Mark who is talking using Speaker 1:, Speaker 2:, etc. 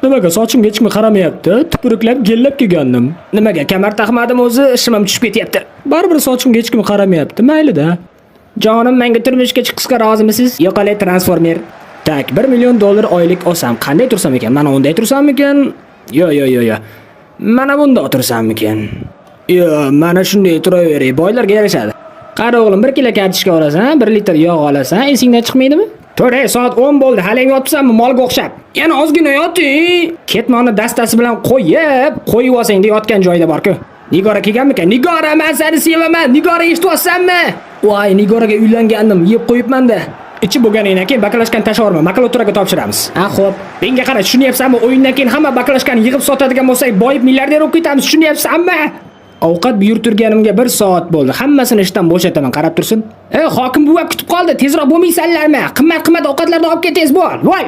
Speaker 1: Nimaga sochimga hech kim qaramayapti? Tupurklab, gellab kelgandim. Nimaga kamar taqmadim o'zi, ishim ham tushib ketyapti. Baribir sochimga hech kim qaramayapti. Mayli-da. Jonim, menga turmushga chiqishga rozimisiz? Yo'qolay transformer. Tak, $1 million oylik olsam, qanday tursam ekan? Mana unday tursammikan? Yo. Mana bunda o'tirsammikan? Yo, mana shunday turaveray. Boylarga yarashadi. Qara o'g'lim, 1 kilo kartoshka olasan, 1 litr yog' olasan, esingdan chiqmaydimi? To'g'ri, soat 10 bo'ldi. Hali yotibsanmi molga o'xshab? Yana ozgina yoting. Ketmonni dastasi bilan qo'yib olsang yotgan joyda bor-ku. Nigora kelganmikan? Nigora, men seni sevaman. Nigora, eshityapsanmi? Voy, Nigoraga uylangandim, yeb qo'yibman-da. Ichi bo'lganidan keyin bakalashkani tashlavorma, makulaturaga topshiramiz. Ha, xo'p. Menga qara, tushunyapsanmi? O'yindan keyin hamma bakalashkani yig'ib sotadigan bo'lsak, boyib milliarder bo'lib ketamiz, tushunyapsanmi? Ovqat buyurtirganimga 1 soat bo'ldi. Hammasini ishdan bo'shataman, qarab tursin. Hokim buva kutib qoldi. Tezroq bo'lmaysanlarmi? Qimmat ovqatlarni olib ketingiz bo'l. Voy!